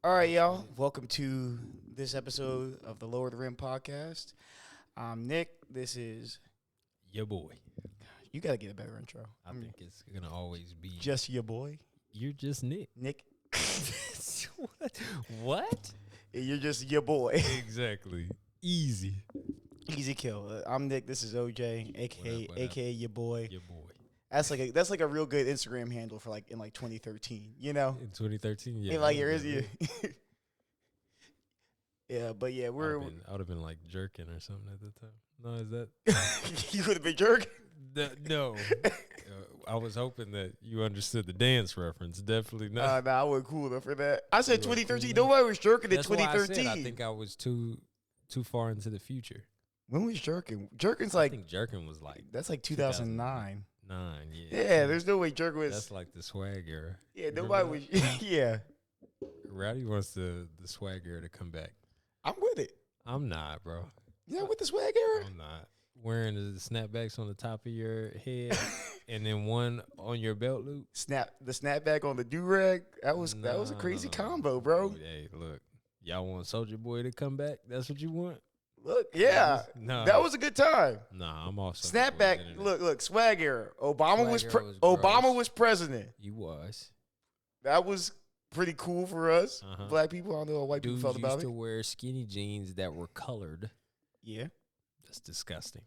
All right, y'all. Welcome to this episode of the Lower the Rim podcast. I'm Nick. This is Your boy. you. Got to get a better intro. I think it's gonna always be Just your boy, you're just Nick. Nick. What? You're just your boy. Exactly. Easy. Easy kill. I'm Nick. This is OJ, aka What up? aka your boy. Your boy. That's like a real good Instagram handle for like in 2013. You know, In 2013, yeah. And, like I here would've is you. been- Yeah, but yeah, I we're would have been like jerking or something at the time. No, is that you would have been jerk. no? I was hoping that you understood the dance reference. Definitely not. Nah, I wasn't cool enough for that. I said You weren't 2013. cool Nobody was jerking in That's why I 2013. said I think I was too far into the future. When was jerking? Jerking's I like think jerking was like that's like 2009. 9. Yeah. Yeah, there's no way jerking was. That's like the swag era. Yeah, Remember nobody that? was. Yeah, Rowdy wants the swag era to come back. I'm with it. I'm not, bro. You know, with the swag era. I'm not. Wearing the snapbacks on the top of your head and then one on your belt loop. The snapback on the do rag. That was a crazy combo, bro. Hey, look, y'all want Soldier Boy to come back? That's what you want? Look, yeah, No, that was a good time. Nah, I'm also Snapback. Look, swag era. Obama was Swag era was Obama gross. was president. You was. That was pretty cool for us, Uh-huh. black people. I don't know how white Dudes people felt used about to it. wear skinny jeans that were colored. Yeah, That's disgusting.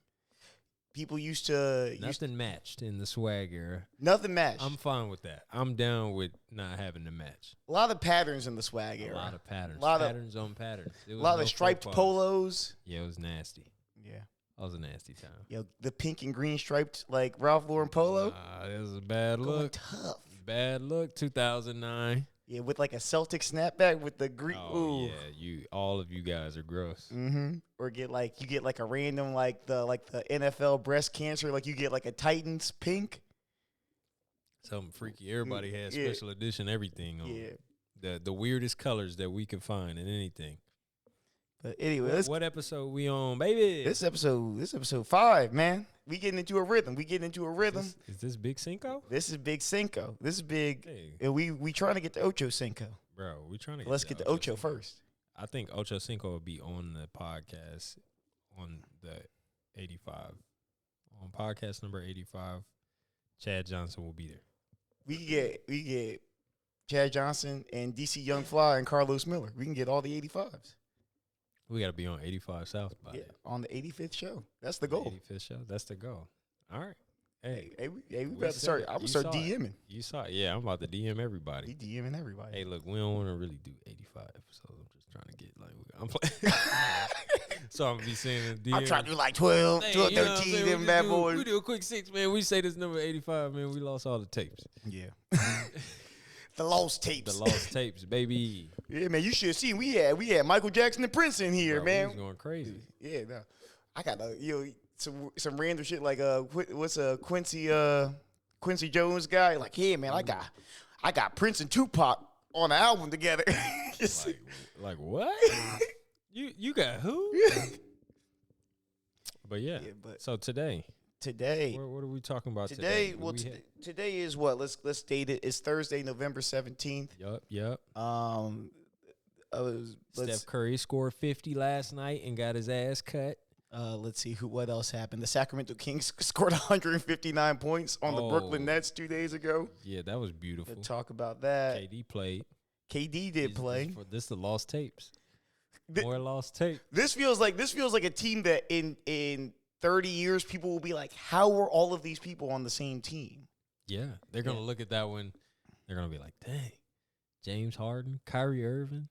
people used to Nothing matched in the swag era. nothing matched. I'm fine with that. I'm down with not having to match. A lot of patterns in the swag A era. lot of patterns. Lot of- Patterns on patterns. There A was lot no of striped faux pas. polos. Yeah, it was nasty. Yeah. That was a nasty time. Yo, the pink and green striped like Ralph Lauren polo. It was a bad Going look. tough. Bad look. 2009. Yeah, with like a Celtic snapback with the green. Oh ooh. yeah, all of you guys are gross. Mm-hmm. Or you get like a random like the NFL breast cancer, like you get like a Titans pink. Something freaky. Everybody has Yeah. special edition everything on. Yeah. The weirdest colors that we can find in anything. But anyway, What episode we on, baby? this episode 5, man. We getting into a rhythm. Is this Big Cinco? This is Big Cinco. This is big. Hey, And we trying to get the Ocho Cinco. bro, we trying to Let's get the Ocho Cinco. first. I think Ocho Cinco will be on the podcast on the 85. On podcast number 85, Chad Johnson will be there. We get Chad Johnson and DC Young Fly and Carlos Miller. We can get all the 85s. We got to be on 85 South by Yeah, then. on the 85th show. That's the goal. 85th show. That's the goal. All right. Hey, We we about to start. said it. I'm gonna You start saw it. DMing. you saw it. Yeah, I'm about to DM everybody. He DMing everybody. Hey, look, we don't want to really do 85 episodes. I'm just trying to get I'm playing. So I'm gonna be saying the DM. I'm trying to do like 12, Hey, 12, you know what I'm 13, saying? them We bad just boys. We do a quick 6, man. We say this number 85, man. We lost all the tapes. Yeah. The lost tapes. The lost tapes, baby. Yeah, man. You should have seen. We had Michael Jackson and Prince in here, Bro, man. We was going crazy. Yeah, no. I got some random shit like what's Quincy Jones guy like, yeah, man, I got Prince and Tupac on the album together. Like what? you got who? But yeah. Yeah, but So today, today what are we talking about today? today is what? Let's date it. It's Thursday, November 17th. Yup. Let's Steph Curry scored 50 last night and got his ass cut. let's see what else happened. The Sacramento Kings scored 159 points on the Brooklyn Oh. Nets 2 days ago. Yeah, that was beautiful. We'll talk about that. KD played. KD did play. This the lost tapes. Th- More lost tape. This feels like a team that in 30 years people will be like, how were all of these people on the same team? Yeah, they're gonna Yeah. look at that one. They're gonna be like, "Dang, James Harden, Kyrie Irving,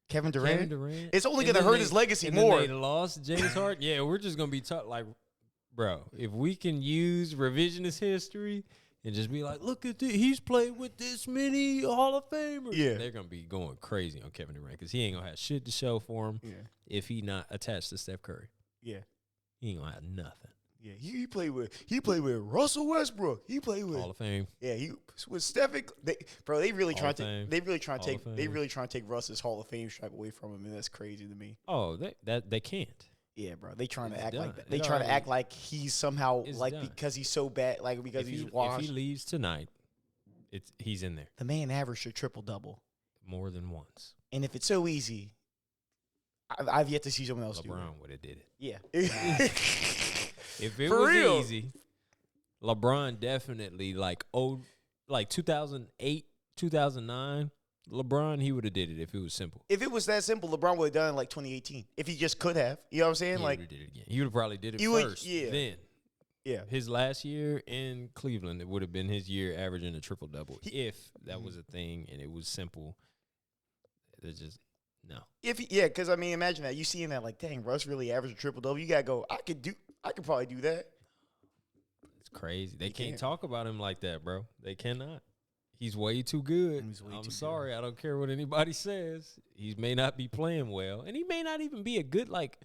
Kevin Durant. Kevin Durant." It's only And gonna then hurt his legacy and more. Then they lost James Harden. Yeah, we're just gonna be taught like, bro, if we can use revisionist history and just be like, look at this, he's played with this many Hall of Famers. Yeah. They're gonna be going crazy on Kevin Durant because he ain't gonna have shit to show for him Yeah, if he not attached to Steph Curry. yeah, He ain't gonna have nothing. yeah. He played with Russell Westbrook. He played with Hall of Fame. he with Stephen. They really Hall trying of to Fame. they really trying to Hall of take they Fame. really trying to take Russ's Hall of Fame stripe away from him, and that's crazy to me. Oh, they can't. Yeah, bro. They trying to It's act like done. that. They It trying to already- act like he's somehow It's like done. because he's so bad, like because If he's he washed. leaves tonight, he's in there. The man averaged a triple double. more than once. And if it's so easy, I've yet to see someone else do it. LeBron would have did it. Yeah. If it For was real. easy, LeBron definitely like 2008, 2009. LeBron, he would have did it if it was simple. If it was that simple, LeBron would have done it like 2018. If he just could have. You know what I'm saying? He Like, would have did it again. He would have probably did it You would- first. yeah. Then yeah. his last year in Cleveland, it would have been his year averaging a triple double. If that was a thing and it was simple, it's just no. Because I mean, imagine that. You seeing that, like, dang, Russ really averaged a triple double. You gotta go, I could probably do that. It's crazy. They can't can't. talk about him like that, bro. They cannot. He's way too good. He's way I'm too sorry. I don't care what anybody says. He may not be playing well, and he may not even be a good like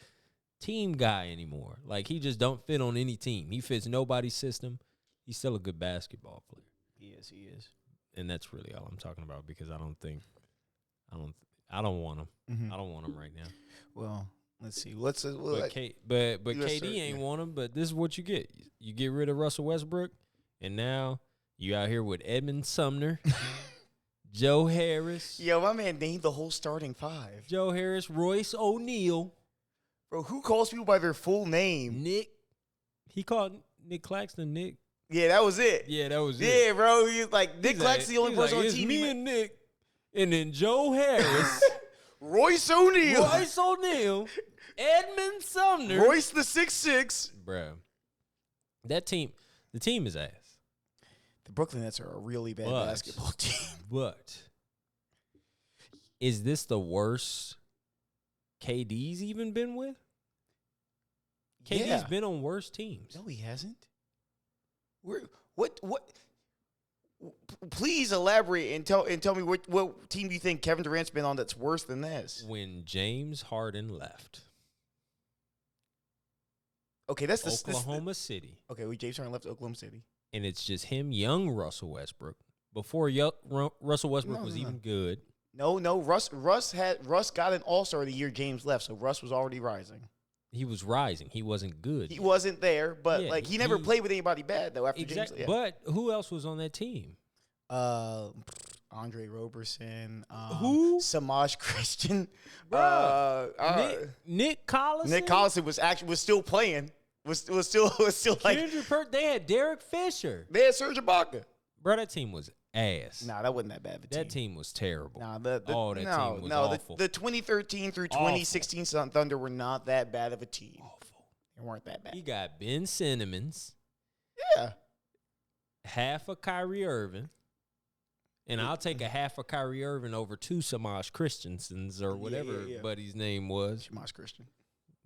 team guy anymore. Like he just don't fit on any team. He fits nobody's system. He's still a good basketball player, He is. and that's really all I'm talking about because I don't want him. Mm-hmm. I don't want him right now. Well, let's see. But Like, but Yes, KD sir, ain't yeah. want him. But this is what you get. You get rid of Russell Westbrook, and now you out here with Edmund Sumner, Joe Harris, yo, my man named the whole starting five. Joe Harris, Royce O'Neal, Bro, who calls people by their full name? Nick. He called Nick Claxton Nick. Yeah, that was it. Yeah, that was it. Yeah, bro. He's like, Nick He's Claxton's the only he's person like, on it's TV. me and Nick, and then Joe Harris, Royce O'Neal. Royce O'Neal, Edmund Sumner. Royce the 6'6". Bro, the team is ass. The Brooklyn Nets are a really bad But- basketball team. But is this the worst KD's even been with? KD's Yeah. been on worse teams. No, he hasn't. What? Please elaborate and tell me what team you think Kevin Durant's been on that's worse than this. When James Harden left Okay, that's the Oklahoma City, Okay, James Harden left Oklahoma City. and it's just him, young Russell Westbrook. Before Russell Westbrook was No. even good. No. Russ got an All-Star the year James left, so Russ was already rising. He was rising. He wasn't good. He yet. wasn't there, but Yeah, like he never he- played with anybody bad though. After Exactly. James, But who else was on that team? Andre Roberson, Who? Samaj Christian, Nick Collison? Nick Collison was still playing. Was still like Kendrick they had Derek Fisher. they had Serge Ibaka. Bro, that team was ass. Nah, that wasn't that bad of a team. That team was terrible. Nah, that team was awful. The 2013 through 2016 Thunder were not that bad of a team. Awful. They weren't that bad. You got Ben Simmons, Yeah. half of Kyrie Irving, and I'll take a half of Kyrie Irving over two Samaj Christiansons or whatever yeah. buddy's name was. Samaj Christian.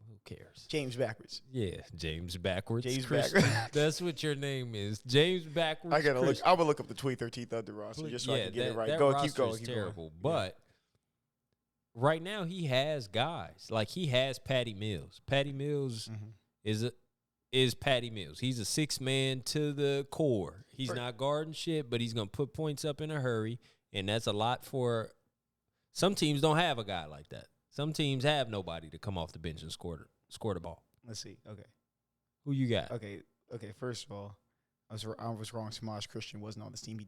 Who cares? James backwards. Yeah, James Backwards. James Christian. Backwards. That's what your name is. James Backwards. I gotta look. Christian. I'm gonna look up the 2013 Thunder roster just so I can get it right. That Go, roster keep going. is Keep terrible. going. But right now he has guys. Like he has Patty Mills. Patty Mills is Patty Mills. He's a 6-man to the core. He's Right. not guarding shit, but he's gonna put points up in a hurry, and that's a lot for. Some teams don't have a guy like that. Some teams have nobody to come off the bench and score the ball. Let's see. Okay. Who you got? Okay. First of all, I was wrong. Samaj Christian wasn't on this team. He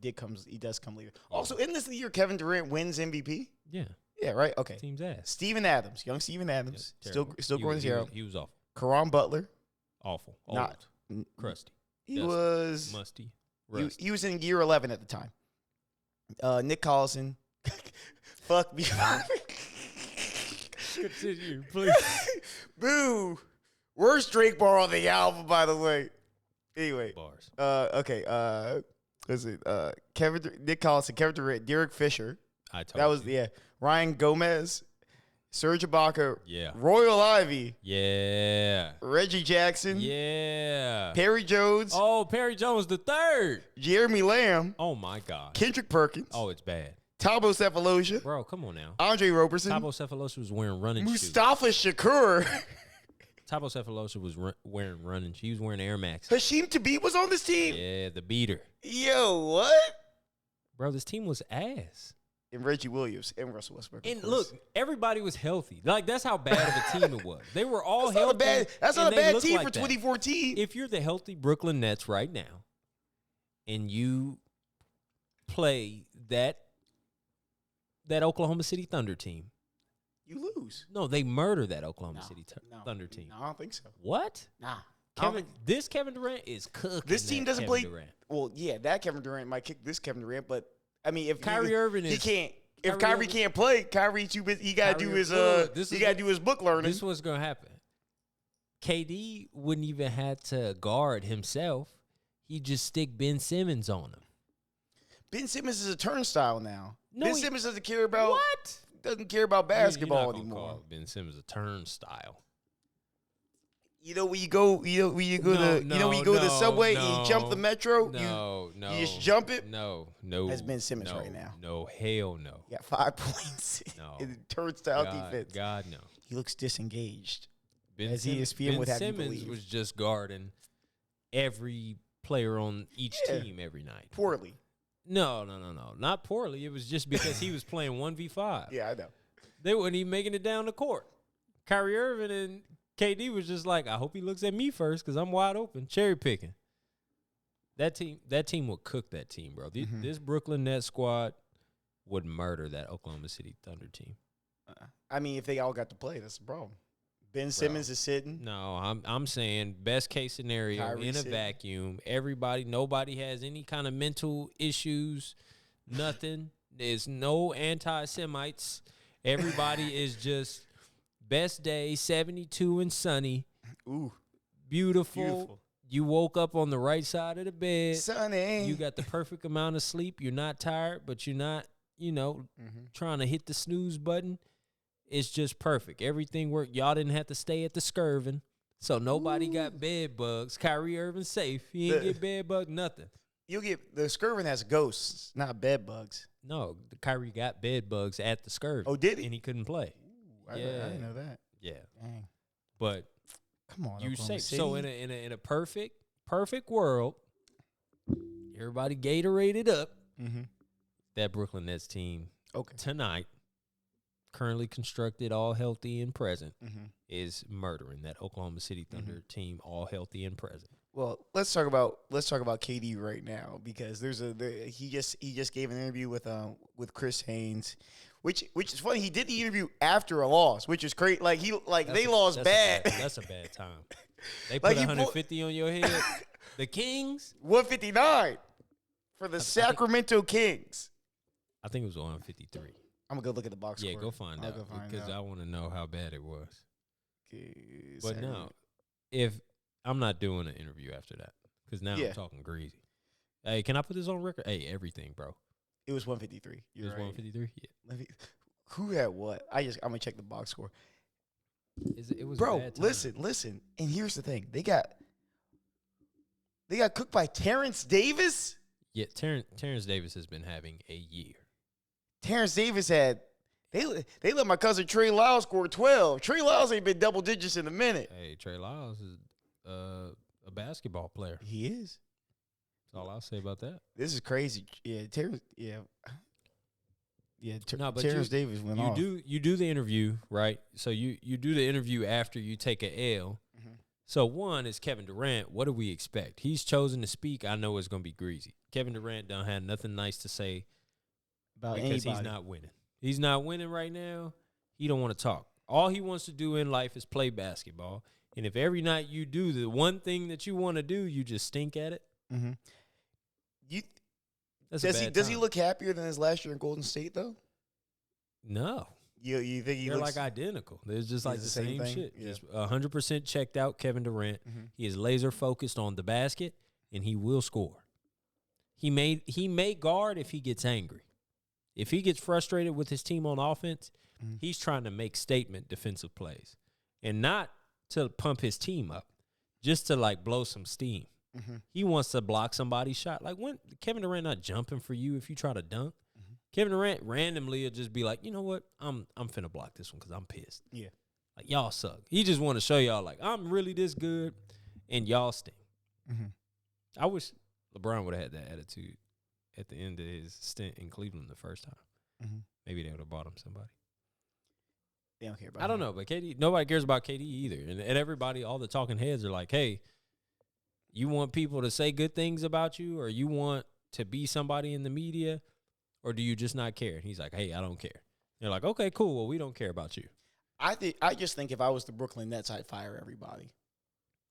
does come later. Also, isn't this the year Kevin Durant wins MVP? Yeah, Yeah. Right. Okay. team's ass. Steven Adams, young Steven Adams, Yeah, still terrible. going He zero. was- He was awful. Karan Butler. Awful. Old. Not- Crusty. He Dusty. was. Musty. He, Rusty. he was in year 11 at the time. Nick Collison. Fuck me. Continue, please. Boo. Worst Drake bar on the album, by the way. Anyway. Bars. Okay. Let's see. Nick Collison, Kevin Durant, Derek Fisher. I told That was you. Ryan Gomez, Serge Ibaka, Yeah. Royal Ivy, Yeah. Reggie Jackson, Yeah. Perry Jones, Oh, Perry Jones the third. Jeremy Lamb, Oh my God. Kendrick Perkins, Oh, it's bad. Thabo Cephalosha, Bro, come on now. Andre Roberson, Thabo Cephalosha was wearing running shoes. Mustafa Shakur, Thabo Cephalosha was wearing running shoes. He was wearing Air Max. Hashim Thabit was on this team. Yeah, the beater. Yo, what? Bro, this team was ass. And Reggie Williams and Russell Westbrook. of And course. look, everybody was healthy. Like, that's how bad of a team it was. They were all that's healthy. That's and not a they bad looked team like for that. 2014. If you're the healthy Brooklyn Nets right now and you play that that Oklahoma City Thunder team. You lose. No, they murder that Oklahoma No, City no, Thunder team. No, I don't think so. What? Nah. Kevin Durant is cooking. This team that doesn't Kevin play. Durant. Well, yeah, that Kevin Durant might kick this Kevin Durant, but I mean, if Kyrie Irving he is can't. If Kyrie Kyrie Irving- can't play, Kyrie too busy. He gotta do Kyrie- his look, this he is gotta what- do his book learning. This is what's gonna happen. KD wouldn't even have to guard himself. He just stick Ben Simmons on him. Ben Simmons is a turnstile now. No, Ben he- Simmons doesn't care about What? doesn't care about You're not basketball gonna anymore. call Ben Simmons a turnstile. You know when you go, when you go to, you know when you go to the subway and you jump the metro, No, no. you just jump it? No. That's Ben Simmons no, right now. No, hell no. you got 5 points No. in the turnstile God, defense. God no. He looks disengaged. Ben As Simmons, ESPN Ben would have you Simmons believe. was just guarding every player on each Yeah. team every night. Poorly. No. Not poorly. It was just because he was playing 1v5. Yeah, I know. They weren't even making it down the court. Kyrie Irving and KD was just like, I hope he looks at me first because I'm wide open, cherry picking. That team would cook that team, bro. This Brooklyn Nets squad would murder that Oklahoma City Thunder team. I mean, if they all got to play, that's the problem. Ben Simmons is sitting. No, I'm saying best case scenario Kyrie in a sitting. vacuum. Nobody has any kind of mental issues. Nothing. There's no anti-Semites. Everybody is just best day, 72 and sunny. Ooh, Beautiful. beautiful. You woke up on the right side of the bed. Sonny. You got the perfect amount of sleep. You're not tired, but you're not, trying to hit the snooze button. It's just perfect. Everything worked. Y'all didn't have to stay at the Skirvin, so nobody got bed bugs. Kyrie Irving safe. He ain't get bed bug, nothing. You'll get the Skirvin has ghosts, not bed bugs. No, the Kyrie got bed bugs at the Skirvin. Oh, did he? And he couldn't play. I Yeah. didn't know that. Yeah, Dang. but Come on, you Oklahoma safe. So City. in a perfect world, everybody Gatorated up. Mm-hmm. That Brooklyn Nets team Okay. tonight, currently constructed, all healthy and present, Mm-hmm. is murdering that Oklahoma City Thunder team, all healthy and present. Well, let's talk about KD right now because he just gave an interview with Chris Haynes, which is funny. He did the interview after a loss, which is great. Like they lost bad. That's a bad time. They Like put he 150 on your head. The Kings, 159 for the Sacramento Kings. I think it was 153. I'm gonna go look at the box Yeah, score. go find I'll out go find because out. I want to know how bad it was. Okay, But no, if I'm not doing an interview after that because now Yeah. I'm talking greasy. Hey, can I put this on record? Hey, everything, bro. it was 153. It You're was right. 153. Yeah, Let me, who had what? I'm gonna check the box score. it was. a Bro, bad time. listen. And here's the thing: they got cooked by Terrence Davis. Yeah, Terrence Davis has been having a year. Terrence Davis had they let my cousin Trey Lyles score 12. Trey Lyles ain't been double digits in a minute. Hey, Trey Lyles is a basketball player. He is. That's all I'll say about that. This is crazy. Yeah, Terrence. Yeah. No, but Terrence Davis went off. You do the interview, right? So you do the interview after you take a L. Mhm. So one is Kevin Durant. What do we expect? He's chosen to speak. I know it's gonna be greasy. Kevin Durant don't have nothing nice to say about because he's anybody. not winning. He's not winning right now. He don't want to talk. All he wants to do in life is play basketball. And if every night you do the one thing that you want to do, you just stink at it. Mm-hmm. You That's does a he bad does he time. look happier than his last year in Golden State though? No. You think he They're looks like identical. There's just He's like the the same same thing? shit. Yeah. Just 100% checked out Kevin Durant. Mhm. He is laser focused on the basket, and he will score. He may guard if he gets angry. If he gets frustrated with his team on offense, Mhm. he's trying to make statement defensive plays, and not to pump his team up, just to like blow some steam. Mhm. He wants to block somebody's shot. Like when Kevin Durant not jumping for you if you try to dunk. Kevin Durant randomly will just be like, you know what? I'm finna block this one because I'm pissed. Yeah. Like y'all suck. He just want to show y'all like I'm really this good, and y'all stink. Mhm. I wish LeBron would have had that attitude at the end of his stint in Cleveland the first time. Mhm. Maybe they would have bought him somebody. They don't care about I don't him. know, but nobody cares about KD either. And everybody, all the talking heads are like, hey, you want people to say good things about you or you want to be somebody in the media? Or do you just not care? And he's like, hey, I don't care. They're like, okay, cool. Well, we don't care about you. I just think if I was the Brooklyn Nets, I'd fire everybody.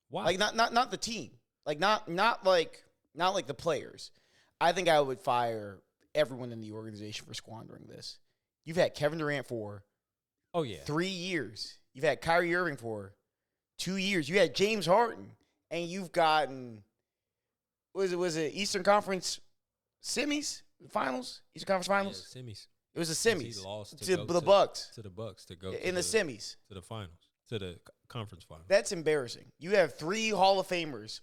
Why? Like not the team. Like not like the players. I think I would fire everyone in the organization for squandering this. You've had Kevin Durant for 3 years. You've had Kyrie Irving for 2 years. You had James Harden, and you've gotten was it Eastern Conference semis, finals, Eastern Conference finals. Yeah, semis. It was the semis. He lost to the Bucks. To the Bucks to go in the semis. To the finals. To the conference finals. That's embarrassing. You have 3 Hall of Famers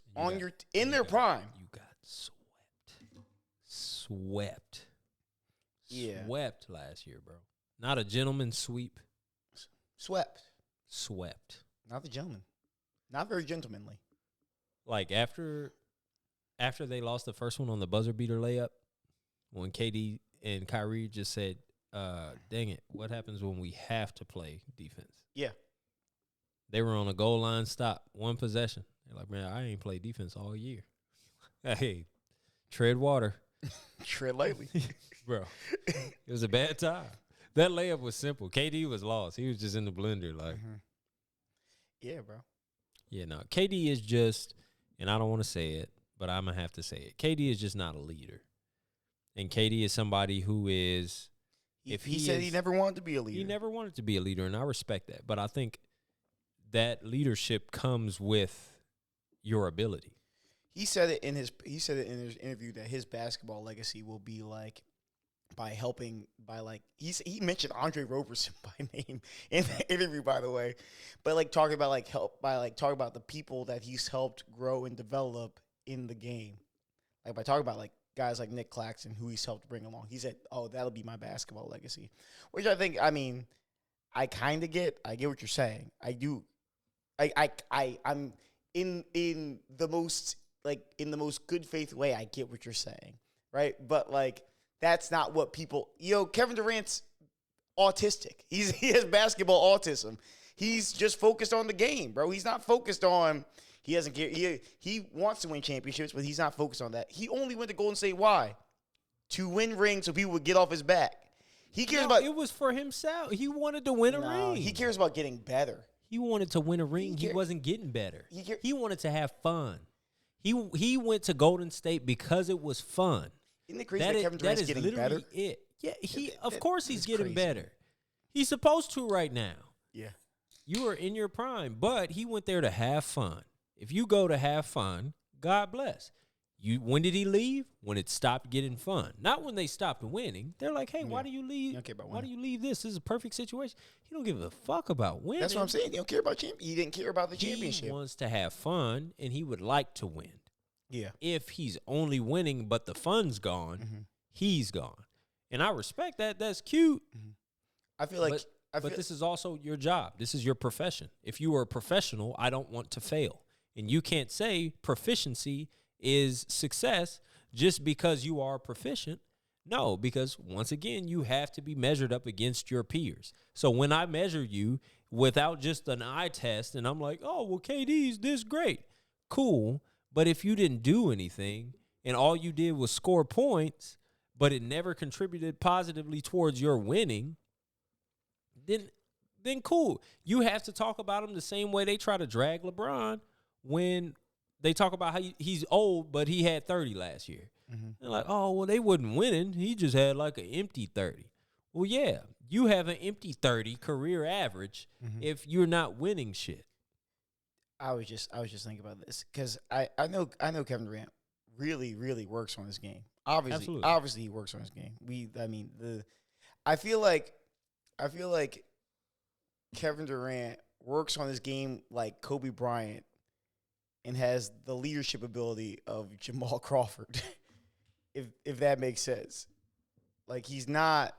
in their prime. You got swept. Yeah. Swept last year, bro. Not a gentleman's sweep. Swept. Not the gentleman. Not very gentlemanly. Like after they lost the first one on the buzzer beater layup, when KD and Kyrie just said, dang it, what happens when we have to play defense? Yeah. They were on a goal line stop, 1 possession. They're like, man, I ain't played defense all year. Hey, tread water. Tread lightly. Bro, it was a bad time. That layup was simple. KD was lost. He was just in the blender. Like, Yeah, bro. Yeah, no. KD is just, and I don't want to say it, but I'm going to have to say it. KD is just not a leader. And KD is somebody who is, He said he never wanted to be a leader. He never wanted to be a leader, and I respect that. But I think that leadership comes with your ability. He said it in his interview that his basketball legacy will be like he mentioned Andre Roberson by name in the interview, by the way, but like talking about talking about the people that he's helped grow and develop in the game, like by talking about like guys like Nick Claxton who he's helped bring along. He said, "Oh, that'll be my basketball legacy," which I think, I mean, I kind of get. I get what you're saying. I do. I'm in the most good faith way. I get what you're saying, right? But like, that's not what people. Kevin Durant's autistic. He has basketball autism. He's just focused on the game, bro. He's not focused on. He doesn't care. He wants to win championships, but he's not focused on that. He only went to Golden State. Why? To win rings so people would get off his back. He cares about. It was for himself. He wanted to win a ring. He cares about getting better. He wanted to win a ring. He wasn't getting better. He wanted to have fun. He went to Golden State because it was fun. Isn't it crazy that Kevin Durant's getting better? It. Yeah, of course he's getting better. He's supposed to right now. Yeah. You are in your prime, but he went there to have fun. If you go to have fun, God bless. When did he leave? When it stopped getting fun. Not when they stopped winning. They're like, hey, why do you leave? Why do you leave this? This is a perfect situation. He don't give a fuck about winning. That's what I'm saying. He don't care about He didn't care about the championship. He wants to have fun, and he would like to win. Yeah. If he's only winning, but the fun's gone, he's gone. And I respect that. That's cute. I feel like. But this is also your job. This is your profession. If you are a professional, I don't want to fail. And you can't say proficiency is success just because you are proficient. No, because once again, you have to be measured up against your peers. So when I measure you without just an eye test and I'm like, oh, well, KD's this great. Cool. But if you didn't do anything and all you did was score points, but it never contributed positively towards your winning, then cool. You have to talk about him the same way they try to drag LeBron when they talk about how he's old, but he had 30 last year. They're like, oh, well, they wasn't winning. He just had like an empty 30. Well, yeah, you have an empty 30 career average if you're not winning shit. I was just thinking about this because I know Kevin Durant really, really works on his game. Obviously he works on his game. I feel like Kevin Durant works on his game like Kobe Bryant and has the leadership ability of Jamal Crawford, if that makes sense. Like he's not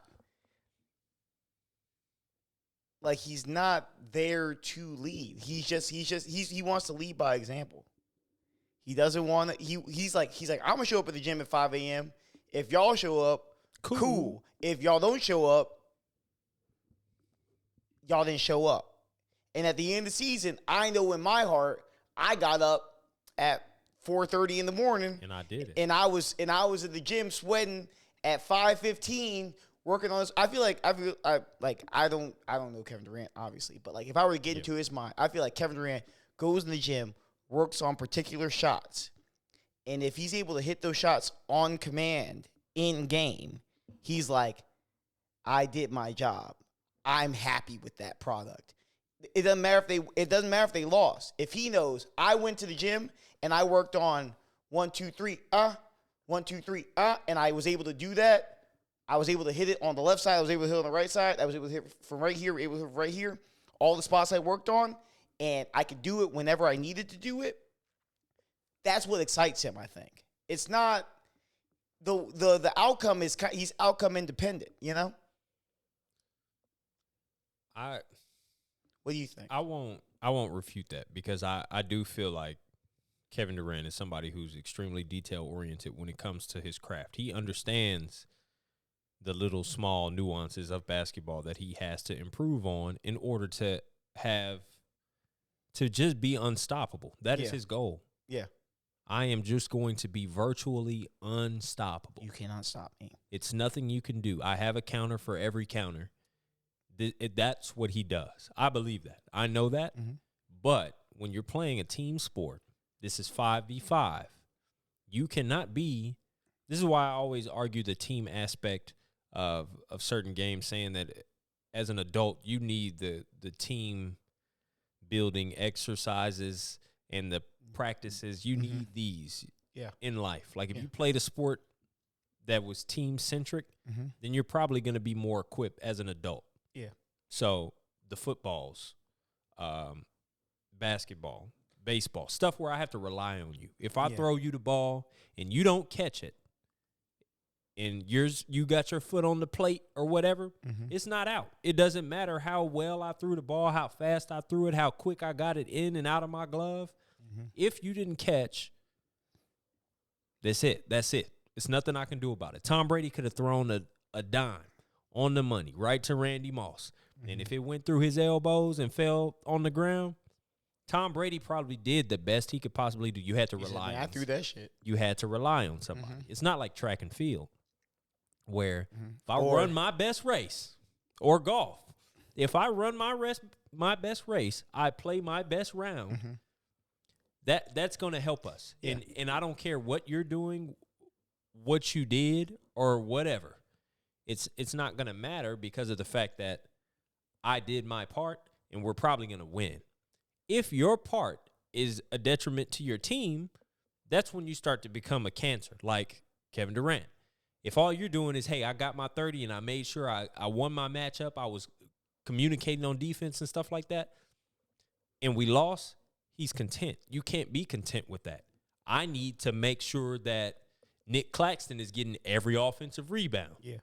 there to lead. He wants to lead by example. He doesn't want to. He's like I'm gonna show up at the gym at 5 a.m. If y'all show up, cool. If y'all don't show up, y'all didn't show up. And at the end of the season, I know in my heart, I got up at 4:30 in the morning, and I did it. And I was in the gym sweating at 5:15 working on this. I don't know Kevin Durant obviously, but like if I were to get into his mind, I feel like Kevin Durant goes in the gym, works on particular shots, and if he's able to hit those shots on command in game, he's like, I did my job. I'm happy with that product. It doesn't matter if they lost. If he knows I went to the gym and I worked on 1, 2, 3, 1, 2, 3, and I was able to do that. I was able to hit it on the left side. I was able to hit it on the right side. I was able to hit from right here, able to hit right here. All the spots I worked on, and I could do it whenever I needed to do it. That's what excites him, I think. It's not the outcome is he's outcome independent, you know? What do you think? I won't refute that because I do feel like Kevin Durant is somebody who's extremely detail oriented when it comes to his craft. He understands the little small nuances of basketball that he has to improve on in order to just be unstoppable. That is his goal. Yeah. I am just going to be virtually unstoppable. You cannot stop me. It's nothing you can do. I have a counter for every counter. That's what he does. I believe that. I know that. Mm-hmm. But when you're playing a team sport, this is 5v5. You cannot be – this is why I always argue the team aspect of certain games, saying that as an adult, you need the team building exercises and the practices. You need these in life. Like if you played a sport that was team-centric, then you're probably going to be more equipped as an adult. Yeah. So the footballs, basketball, baseball, stuff where I have to rely on you. If I throw you the ball and you don't catch it, and you got your foot on the plate or whatever, it's not out. It doesn't matter how well I threw the ball, how fast I threw it, how quick I got it in and out of my glove. If you didn't catch, that's it. That's it. It's nothing I can do about it. Tom Brady could have thrown a dime on the money right to Randy Moss. And if it went through his elbows and fell on the ground, Tom Brady probably did the best he could possibly do. You had to rely on I threw that shit. You had to rely on somebody. It's not like track and field where if I run my best race or golf, if I run my best race, I play my best round, that's going to help us. Yeah. And I don't care what you're doing, what you did or whatever. It's not going to matter because of the fact that I did my part and we're probably going to win. If your part is a detriment to your team, that's when you start to become a cancer, like Kevin Durant. If all you're doing is, hey, I got my 30 and I made sure I won my matchup, I was communicating on defense and stuff like that, and we lost, he's content. You can't be content with that. I need to make sure that Nick Claxton is getting every offensive rebound. Yeah.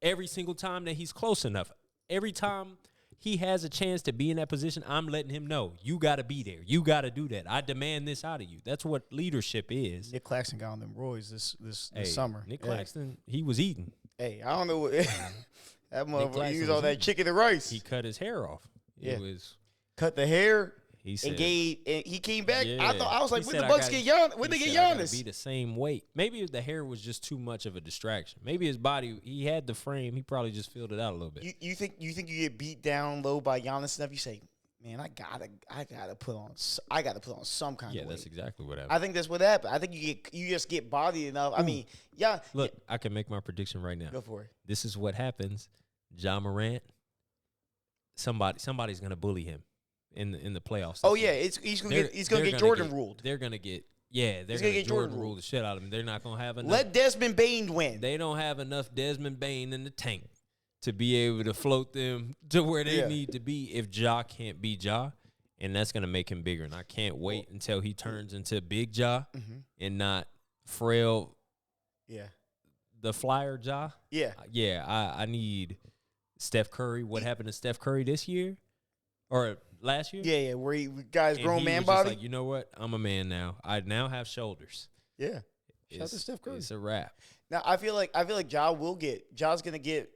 Every single time that he's close enough. Every time he has a chance to be in that position, I'm letting him know, you got to be there. You got to do that. I demand this out of you. That's what leadership is. Nick Claxton got on them roids this summer. Nick Claxton, he was eating. Hey, I don't know what that motherfucker used all that chicken and rice. He cut his hair off. It was cut the hair. He said, and he came back. Yeah. I was like, when the Bucks get Giannis? When they get Giannis? Be the same weight. Maybe the hair was just too much of a distraction. Maybe his body, he had the frame. He probably just filled it out a little bit. You think you get beat down low by Giannis enough? You say, man, I gotta put on some kind of weight. Yeah, that's exactly what happened. I think that's what happened. I think you just get bodied enough. I mean, yeah. Look, I can make my prediction right now. Go for it. This is what happens. Ja Morant, somebody's gonna bully him in the playoffs. Oh yeah, he's gonna get Jordan ruled. They're gonna get they're gonna get Jordan rule the shit out of him. They're not gonna have enough. Let Desmond Bane win. They don't have enough Desmond Bane in the tank to be able to float them to where they need to be if Ja can't be Ja, and that's gonna make him bigger. And I can't wait until he turns into Big Ja and not frail. Yeah. The flyer Ja. Yeah. I need Steph Curry. What happened to Steph Curry this year or last year? Yeah, where he guys grown man was body. Just like, you know what? I'm a man now. I now have shoulders. Yeah. Shout out to Steph Curry. It's a wrap. Now I feel like Ja's gonna get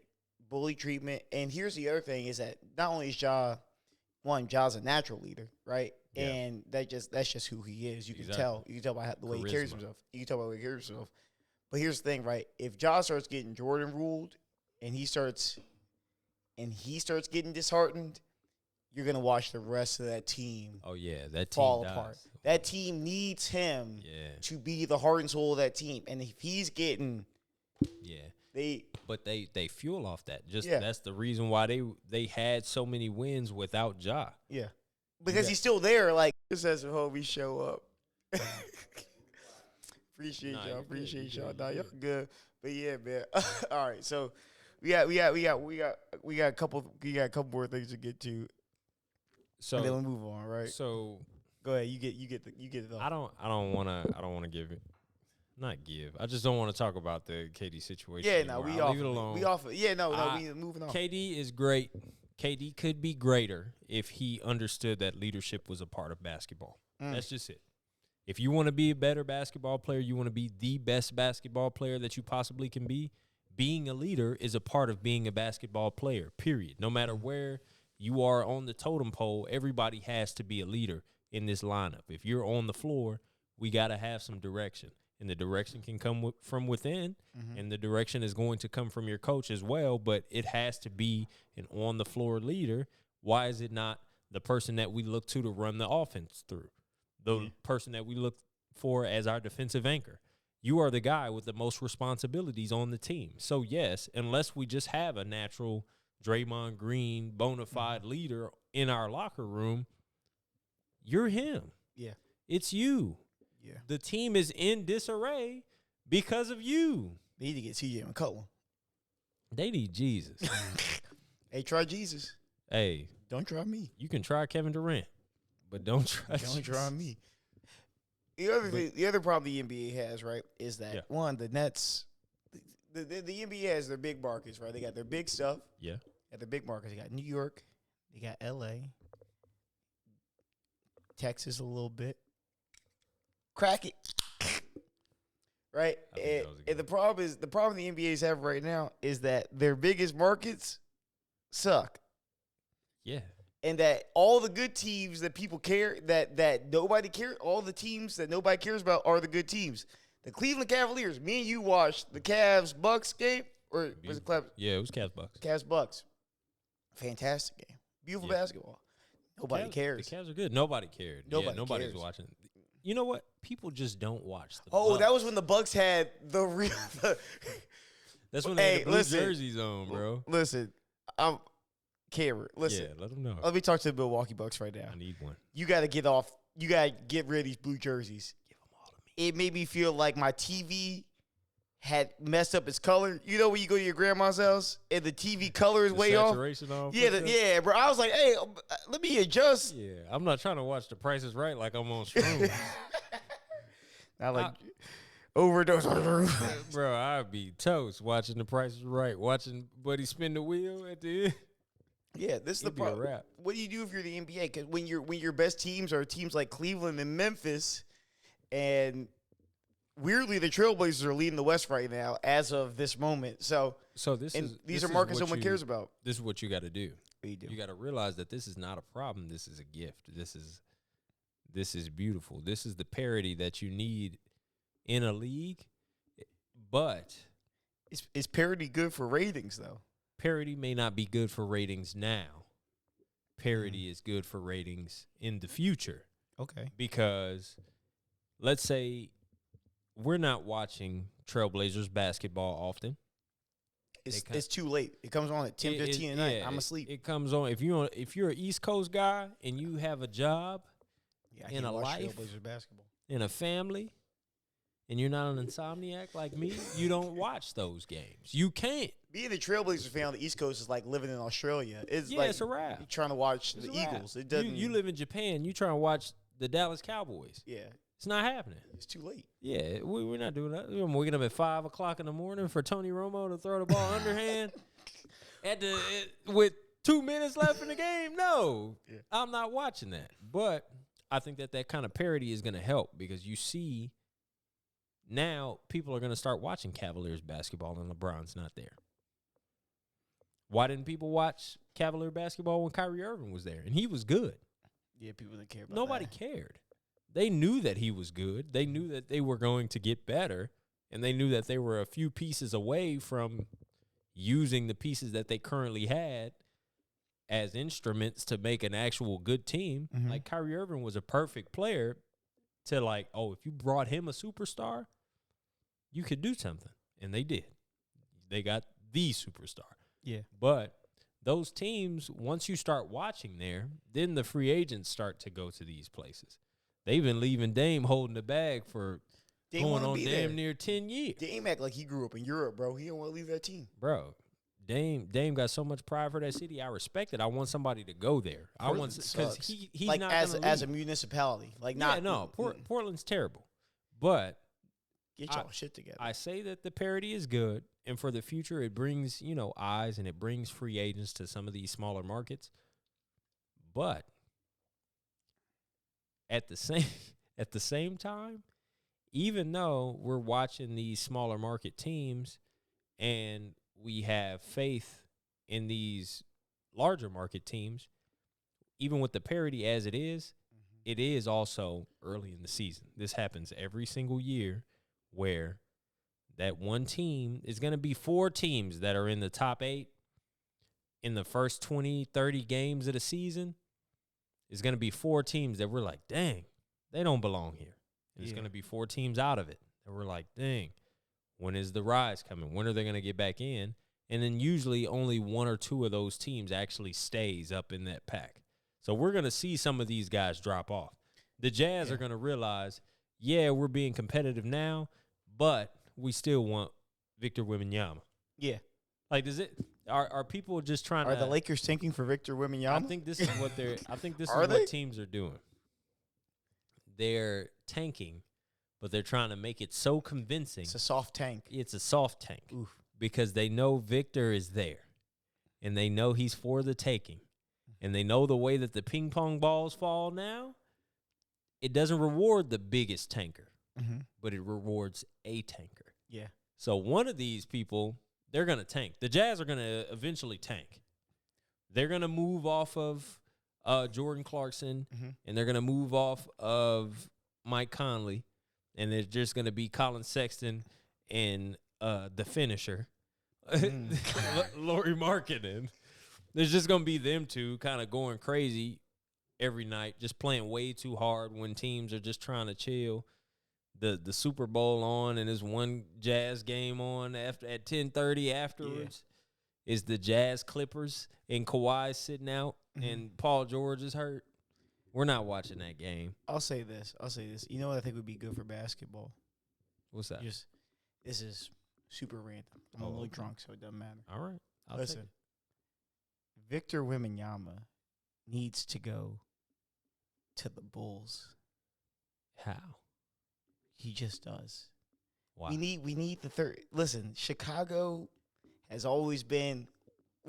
bully treatment. And here's the other thing is that not only is Ja's a natural leader, right? Yeah. And that's just who he is. You can tell. You can tell by the way he carries himself. You can tell by the way he carries himself. But here's the thing, right? If Ja starts getting Jordan ruled, and he starts getting disheartened, you're gonna watch the rest of that team Oh yeah, that team fall dies. apart. That team needs him Yeah, to be the heart and soul of that team, and if he's getting yeah. they But they fuel off that. Just Yeah. that's the reason why they had so many wins without Ja. yeah because Yeah. he's still there. Like just as a whole, we show up. Appreciate Nah, y'all. you're good, Appreciate you're y'all. good, Nah, you're y'all good. good. But yeah, man. All right, so we got a couple more things to get to, and then So we'll move on. Right? so Go ahead. You get it. I don't wanna give it. Not give. I just don't want to talk about the KD situation. Yeah, no, anymore. we I'll off. leave it alone. We off. Yeah, no, I- we moving on. KD is great. KD could be greater if he understood that leadership was a part of basketball. That's just it. If you want to be a better basketball player, you want to be the best basketball player that you possibly can be, being a leader is a part of being a basketball player, period. No matter where you are on the totem pole, everybody has to be a leader in this lineup. If you're on the floor, we got to have some direction. And the direction can come from within, and the direction is going to come from your coach as well, but it has to be an on-the-floor leader. Why is it not the person that we look to run the offense through, the person that we look for as our defensive anchor? You are the guy with the most responsibilities on the team. So, yes, unless we just have a natural Draymond Green bona fide leader in our locker room, you're him. Yeah, It's you. yeah. The team is in disarray because of you. They need to get CJ McCollum. They need Jesus. Hey, try Jesus. Hey, Don't try me. you can try Kevin Durant, but don't try Don't Jesus. try me. The other problem the NBA has, right, is that Yeah. one, the Nets, the NBA has their big markets, right? They got their big stuff Yeah. at the big markets. They got New York, they got LA, Texas a little bit. Crack it. Right? I think that was a good And the problem the NBA's have right now is that their biggest markets suck. Yeah. And that all the good teams that people care that nobody cares, all the teams that nobody cares about are the good teams. The Cleveland Cavaliers, me and you watched the Cavs Bucks game, or was it Yeah, it was Cavs Bucks. Cavs Bucks? Fantastic game, beautiful Yeah. basketball. Nobody cares. The Cavs are good. Nobody cared. Nobody's cares. watching. You know what? People just don't watch the Oh, Bucks. that was when the Bucks had the real. That's when they Hey, had the blue listen. jerseys on, bro. Listen, I'm Cameron. Listen, Yeah, let them know. let me talk to the Milwaukee Bucks right now. I need one. You got to get off. You got to get rid of these blue jerseys. Give them all to me. It made me feel like my TV had messed up its color. You know when you go to your grandma's house and the TV color is The way off? saturation off. Yeah, and stuff? yeah, bro. I was like, hey, let me adjust. Yeah, I'm not trying to watch The Price is Right like I'm on shrooms. I like overdose on the roof. Bro, I'd be toast watching The Price is Right, watching Buddy spin the wheel at the end. Yeah, this is the It'd be a problem. wrap. What do you do if you're the NBA? Because when your best teams are teams like Cleveland and Memphis, and weirdly the Trailblazers are leading the West right now as of this moment. So These these are markets no one cares about. This is what you got to do. What do you do? You got to realize that this is not a problem. This is a gift. This is beautiful. This is the parity that you need in a league. But Is parity good for ratings though? parity may not be good for ratings now. Parity is good for ratings in the future. Okay. Because let's say we're not watching Trailblazers basketball often. It's too late. It comes on at 10:15 at night. I'm asleep. It comes on if you're an East Coast guy and you have a job Yeah, I in can't a watch life. Trailblazers basketball. and a family, and you're not an insomniac like me, you don't watch those games. You can't. Being a Trailblazers fan on the East Coast is like living in Australia. It's Yeah, like it's a wrap. you're trying to watch It's the a wrap. Eagles. It doesn't. You live in Japan. You trying to watch the Dallas Cowboys. Yeah, It's not happening. it's too late. Yeah, we're not doing that. I'm waking up at 5 o'clock in the morning for Tony Romo to throw the ball underhand with 2 minutes left in the game. No, Yeah. I'm not watching that. But I think that kind of parity is going to help because you see now people are going to start watching Cavaliers basketball and LeBron's not there. Why didn't people watch Cavalier basketball when Kyrie Irving was there? And he was good. Yeah, people didn't care about Nobody that. cared. They knew that he was good. They knew that they were going to get better, and they knew that they were a few pieces away from using the pieces that they currently had as instruments to make an actual good team. Mhm. Like Kyrie Irving was a perfect player to like, oh, if you brought him a superstar, you could do something. And they did. They got the superstar. Yeah. But those teams, once you start watching there, then the free agents start to go to these places. They've been leaving Dame holding the bag for Dame going wanna on be damn there. near 10 years. Dame act like he grew up in Europe, bro. He don't want to leave that team. Bro, Dame got so much pride for that city. I respect it. I want somebody to go there. I want because Sucks. he's like not as gonna as a leave. municipality, like Yeah, not no, Portland's terrible. But get y'all shit together. I say that the parity is good, and for the future, it brings eyes and it brings free agents to some of these smaller markets. But at the same time, even though we're watching these smaller market teams, and we have faith in these larger market teams, even with the parity as it is, it is also early in the season. This happens every single year where that one team is going to be 4 teams that are in the top 8 in the first 20, 30 games of the season. It's going to be 4 teams that we're like, dang, they don't belong here. And it's going to be 4 teams out of it. And we're like, dang, when is the rise coming? When are they going to get back in? And then usually only 1 or 2 of those teams actually stays up in that pack. So we're going to see some of these guys drop off. The Jazz are going to realize, yeah, we're being competitive now, but we still want Victor Wembanyama. Yeah. Like, are people just trying to? Are the Lakers tanking for Victor Wembanyama? I think this is what they're. I think this is Are they? what teams are doing. They're tanking, but they're trying to make it so convincing. It's a soft tank. It's a soft tank. Oof. Because they know Victor is there, and they know he's for the taking, and they know the way that the ping pong balls fall now. It doesn't reward the biggest tanker, but it rewards a tanker. Yeah. So one of these people, they're going to tank. The Jazz are going to eventually tank. They're going to move off of Jordan Clarkson, and they're going to move off of Mike Conley, and there's just going to be Colin Sexton and the finisher, Lauri Markkanen. There's just going to be them two kind of going crazy every night, just playing way too hard when teams are just trying to chill. The Super Bowl on and there's one Jazz game on at 10:30 afterwards is the Jazz Clippers and Kawhi sitting out and Paul George is hurt. We're not watching that game. I'll say this. You know what I think would be good for basketball? What's that? This is super random. I'm a little drunk, so it doesn't matter. All right. Listen, Victor Wembanyama needs to go to the Bulls. How? He just does. Why? We need the third. Listen, Chicago has always been.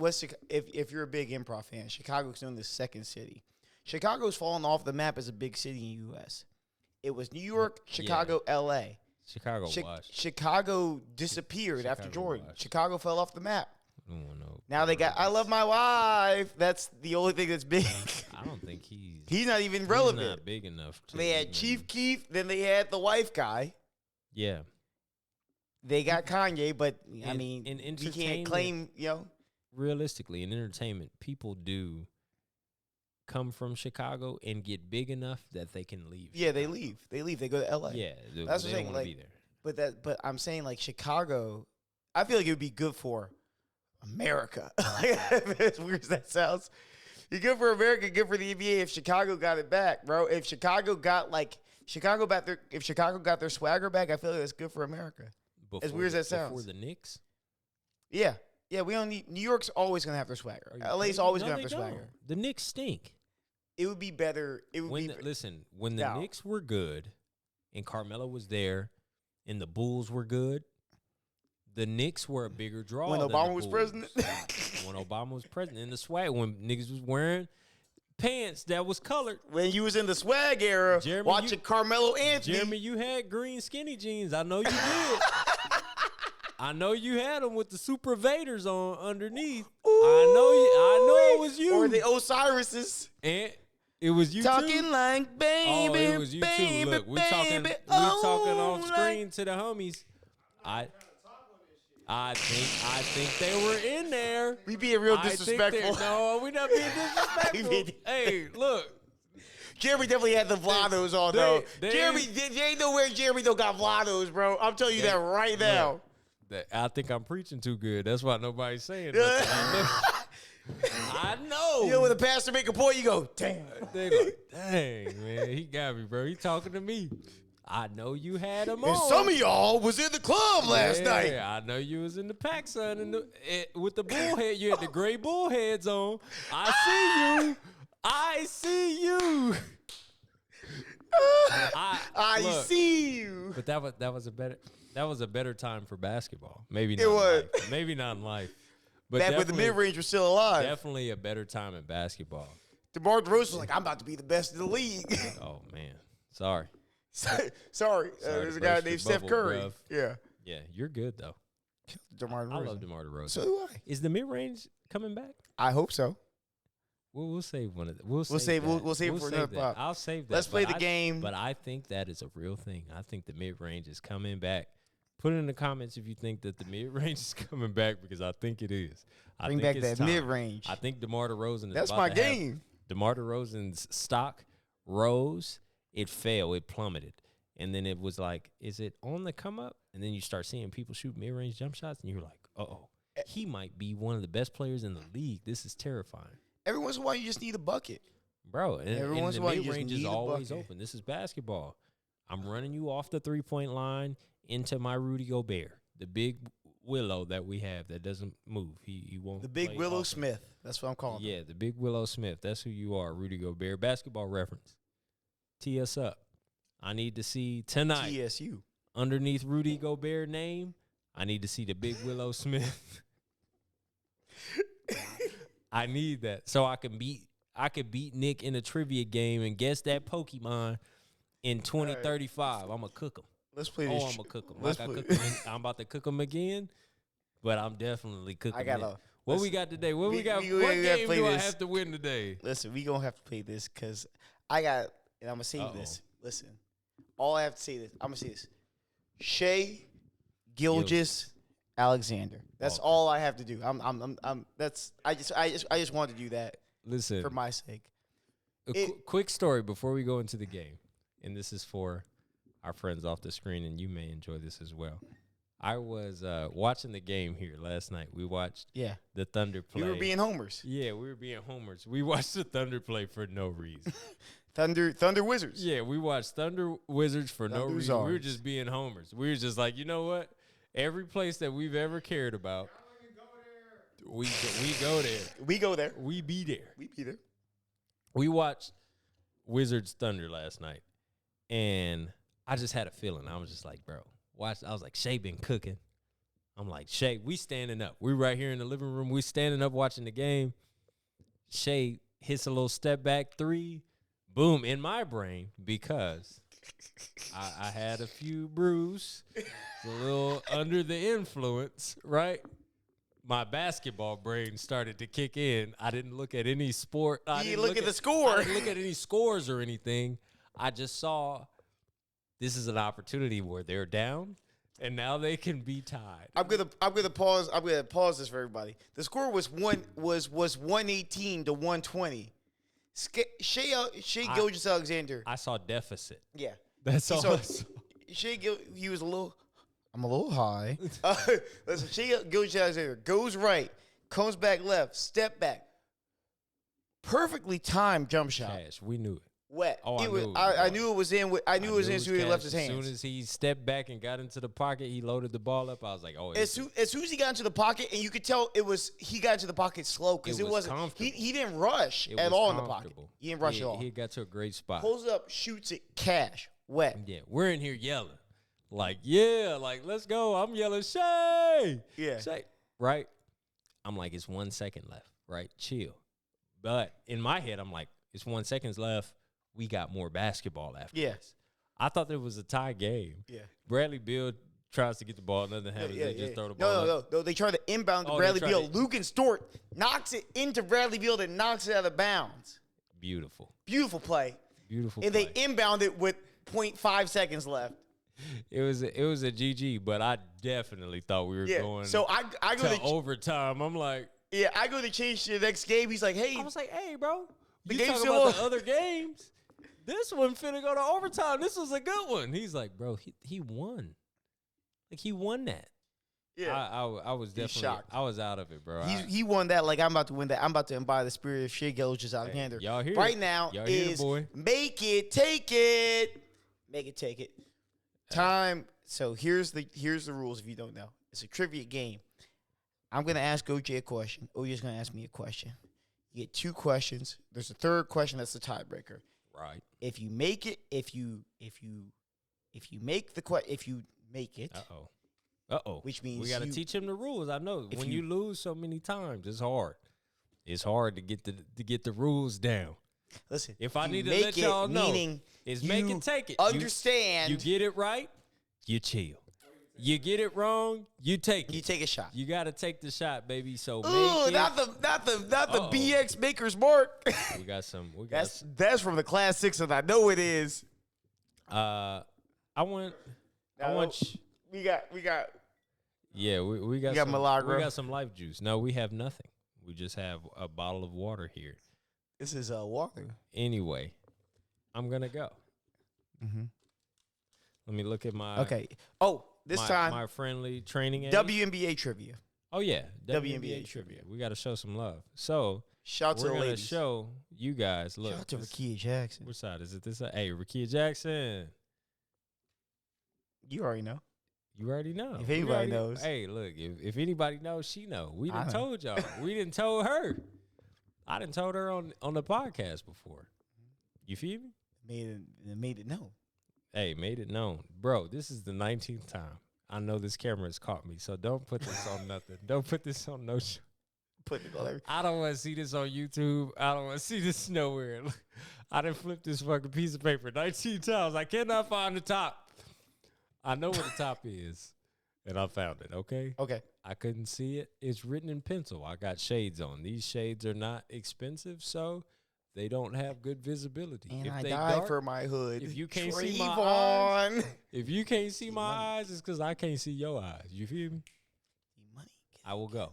If you're a big improv fan, Chicago's known the second city. Chicago's fallen off the map as a big city in the U.S. It was New York, Chicago, L.A. Chicago washed. Chicago disappeared after Chicago Jordan. washed. Chicago fell off the map. I don't want no Now they got I Love My Wife. That's the only thing that's big. I don't think he's He's not even relevant. not big enough. They had even- Chief Keef, then they had the wife guy. Yeah. They got Kanye, but I In- mean, in we can't entertainment- claim, Realistically, in entertainment, people do come from Chicago and get big enough that they can leave. Yeah, they leave. They go to LA. Yeah, That's they what I'm don't saying, want to like- be there. But I'm saying like Chicago, I feel like it would be good for America. As weird as that sounds, you're good for America, good for the NBA. If Chicago got it back, bro. If Chicago got their swagger back, I feel like that's good for America. As weird as that sounds. Before the Knicks, Yeah, we don't need. New York's always gonna have their swagger. Are you LA's crazy? always No, gonna have they their don't. swagger. The Knicks stink. It would be better. It would be. Listen, when the No. Knicks were good and Carmelo was there and the Bulls were good, the Knicks were a bigger draw. When than Obama the was Bulls. president? When Obama was president, and the swag, when niggas was wearing pants that was colored. When you was in the swag era, Jeremy, watching Carmelo Anthony. Jeremy, you had green skinny jeans. I know you did. I know you had them with the Super Vaders on underneath. I know it was you. Or the Osiris's. And it was you Talking too. like baby, Oh, it was you baby, too. Look, we baby, talking oh, off screen to the homies. I think they were in there. We being real I think disrespectful. no, we not being disrespectful. Hey, look. Jeremy definitely had the Vlados on, though. they- Jeremy, there ain't nowhere Jeremy don't got Vlados, bro. I'm telling you that right now. I think I'm preaching too good. That's why nobody's saying nothing. I know. You know, when the pastor make a point, you go, damn. They like, dang, man, he got me, bro. He talking to me. I know you had him And on. some of y'all was in the club last night. Yeah, I know you was in the pack, son, and with the bullhead. You had the gray bullheads on. I see you. I see you. I look, see you. But that was a better time for basketball. Maybe not. It was. In life. Maybe not in life. But Back when the mid-range was still alive. Definitely a better time in basketball. DeMar DeRozan was like, I'm about to be the best in the league. Oh man, sorry. Sorry. There's a guy burst your named Steph bubble, Curry. bruv. Yeah. Yeah, you're good though. DeMar DeRozan. I love DeMar DeRozan. So do I. Is the mid range coming back? I hope so. We'll save one of them. We'll save save it for another that. pop. I'll save that. Let's play but the game. But I think that is a real thing. I think the mid range is coming back. Put it in the comments if you think that the mid range is coming back, because I think it is. Bring back that mid-range. I think DeMar DeRozan is That's about my to have- game. DeMar DeRozan's stock rose, it fell, it plummeted. And then it was like, is it on the come up? And then you start seeing people shoot mid-range jump shots, and you're like, uh-oh, he might be one of the best players in the league. This is terrifying. Every once in a while, you just need a bucket. Bro, and Every once the in a while, you just mid-range is need a always bucket. open. This is basketball. I'm running you off the three-point line into my Rudy Gobert, the big willow that we have that doesn't move. He won't. The big play Willow offense. Smith. That's what I'm calling him. Yeah, the big Willow Smith. That's who you are, Rudy Gobert. Basketball reference. Tee us up. I need to see tonight TSU. underneath Rudy Gobert name. I need to see the big Willow Smith. I need that so I could beat Nick in a trivia game and guess that Pokemon in 2035. I'm gonna cook him. Let's play this. I'm gonna cook him. Let's Like I play- cooked him. I'm about to cook him again, but I'm definitely cooking. I got Nick. a. What we got today? What we got? we What gotta game play do I this. have to win today? Listen, we gonna have to play this because I got, and I'm gonna save this. Listen, all I have to say this. I'm gonna say this. Shea Gilgeous Alexander. That's Okay. all I have to do. That's. I just wanted to do that Listen, for my sake. quick story before we go into the game, and this is for our friends off the screen, and you may enjoy this as well. I was watching the game here last night. We watched Yeah, the Thunder play. we were being homers. Yeah, we were being homers. We watched the Thunder play for no reason. Thunder Wizards. Yeah, we watched Thunder Wizards for no Thunder reason. We were Zards. just being homers. We were just like, you know what? Every place that we've ever cared about, we go there. We go there. We be there. We be there. We watched Wizards Thunder last night, and I just had a feeling. I was just like, bro, watch. I was like, Shea been cooking. I'm like, Shea, we standing up. We right here in the living room. We standing up watching the game. Shea hits a little step back three. Boom, in my brain, because I had a few brews, a little under the influence, right? My basketball brain started to kick in. I didn't look at any sport. I You didn't look at the score. I didn't look at any scores or anything. I just saw this is an opportunity where they're down, and now they can be tied. I'm gonna pause this for everybody. The score was 118 to 120. Shea Gilgeous Alexander. I saw deficit. Yeah. That's all. So I saw. he was a little. I'm a little high. Listen, Shea Gilgeous Alexander goes right, comes back left, step back. Perfectly timed jump shot. Cash, we knew it. Wet. Oh, I It was- knew it I was. knew it was in. I knew it was in as soon as he left his As hands. soon as he stepped back and got into the pocket, he loaded the ball up. I was like, oh, As soon as he got into the pocket, and you could tell he got into the pocket slow because It it was wasn't. comfortable. He didn't rush it at was all in the pocket. comfortable. He didn't rush He- at all. He got to a great spot. Pulls up, shoots it, cash, wet. Yeah, we're in here yelling. Like, yeah, like, let's go. I'm yelling, Shay. Yeah. Shay. Right? I'm like, it's 1 second left, right? Chill. But in my head, I'm like, it's 1 second left. We got more basketball after Yeah. this. I thought it was a tie game. Yeah. Bradley Beal tries to get the ball. Nothing happens. They just throw the ball up. No. They try to inbound to Oh, they Bradley try Beal. to- Luke and Stort knocks it into Bradley Beal that knocks it out of bounds. Beautiful. Beautiful play. Beautiful And play. they inbound it with 0.5 seconds left. It was a GG, but I definitely thought we were Yeah. going So I go to overtime. I'm like, I go to change to the next game. He's like, hey, I was like, hey, bro, The you game's talking still about the on. other games? This one finna go to overtime. This was a good one. He's like, bro, he won. Like, he won that. yeah. I was definitely shocked. I was out of it, bro. He won that like I'm about to win that. I'm about to embody the spirit of Shea Gilgeous-Alexander. y'all hear right it. now Y'all hear it, is boy. make it, take it, make it, take it. Time. So here's the rules. If you don't know, it's a trivia game. I'm gonna ask OJ a question. OJ's gonna ask me a question. You get 2 questions. There's a third question that's the tiebreaker. Right. If you make it, if you make it, Uh-oh. which means we got to you- teach him the rules. I know. if When you- you lose so many times, it's hard. It's hard to get the rules down. listen. If I you need to make let it, y'all know, meaning it's you make it, take it. Understand? You get it right, you chill. You get it wrong, you take You it. take a shot. You got to take the shot, baby. So Ooh, make it. not the Uh-oh. BX Maker's Mark. We got some. that's from the Class 6, and I know it is. I want. We got. Yeah, we got got some, Milagro. We got some life juice. No, we have nothing. We just have a bottle of water here. This is water. Anyway, I'm gonna go. Mm-hmm. Let me look at my Okay. Oh, this time my friendly training aid. WNBA trivia. Oh yeah, WNBA trivia. We got to show some love. So Shout out to we're the gonna ladies. show you guys. Look, Shout out to this- Rakia Jackson. which side is it? This side? Hey, Rakia Jackson. You already know. You already know. If We anybody already- knows. Hey, look. If anybody knows, she know. We I done know. told y'all. We didn't told her. I didn't told her on the podcast before. You feel me? Made it known. Hey, made it known. Bro, this is the 19th time. I know this camera has caught me, so don't put this on nothing. Don't put this on no show. Put it on every. I don't want to see this on YouTube. I don't want to see this nowhere. I done flipped this fucking piece of paper 19 times. I cannot find the top. I know where the top is, and I found it, okay? Okay. I couldn't see it. It's written in pencil. I got shades on. These shades are not expensive, so they don't have good visibility. And if I they died dark, for my hood. if you can't see my Trayvon. if you can't see my eyes, it's because I can't see your eyes. You feel me? Money. I will go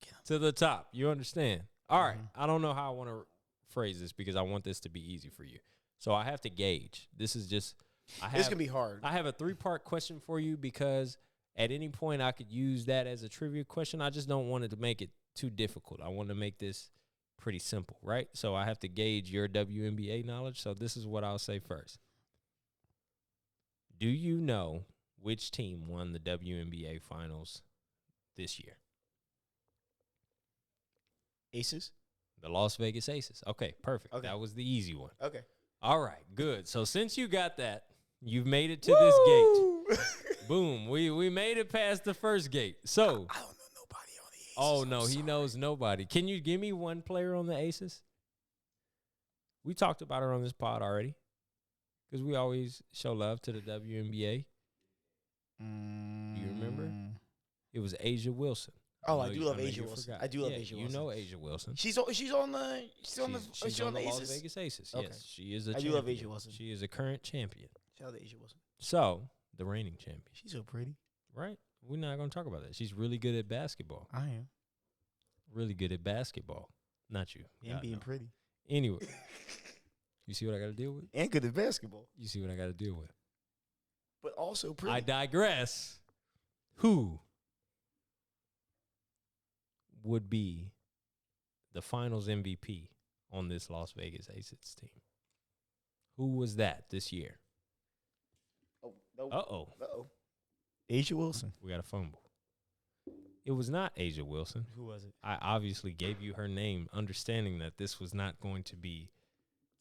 Get 'em. to the top. You understand? All right. I don't know how I want to phrase this because I want this to be easy for you. So I have to gauge. This is just. This can be hard. I have a 3-part question for you because at any point I could use that as a trivia question. I just don't want it to make it too difficult. I want to make this pretty simple, right? So I have to gauge your WNBA knowledge. So this is what I'll say first. Do you know which team won the WNBA finals this year? Aces. The Las Vegas Aces. Okay, perfect. Okay. That was the easy one. Okay. All right, good. So since you got that, you've made it to this gate. gate. Boom. We made it past the first gate. So, I don't know nobody on the Aces. oh I'm no, he sorry. knows nobody. Can you give me one player on the Aces? We talked about her on this pod already because we always show love to the WNBA. Do you remember? It was Asia Wilson. Oh, I know do you- love know Asia you Wilson. forgot. I do love Yeah, Asia You Wilson. know Asia Wilson. She's on the she's on the Las Aces. Vegas Aces. Okay. Yes, she is a I do champion. love Asia Wilson. She is a current champion. Shout out to Asia Wilson. So, the reigning champion, She's so pretty. right? We're not going to talk about that. She's really good at basketball. I am. Really good at basketball. Not you. And God, being no. pretty. Anyway, you see what I got to deal with? And good at basketball. You see what I got to deal with? But also pretty. I digress. Who would be the finals MVP on this Las Vegas Aces team? Who was that this year? Oh, no. Uh-oh. Uh-oh. Asia Wilson. We got a fumble. It was not Asia Wilson. Who was it? I obviously gave you her name, understanding that this was not going to be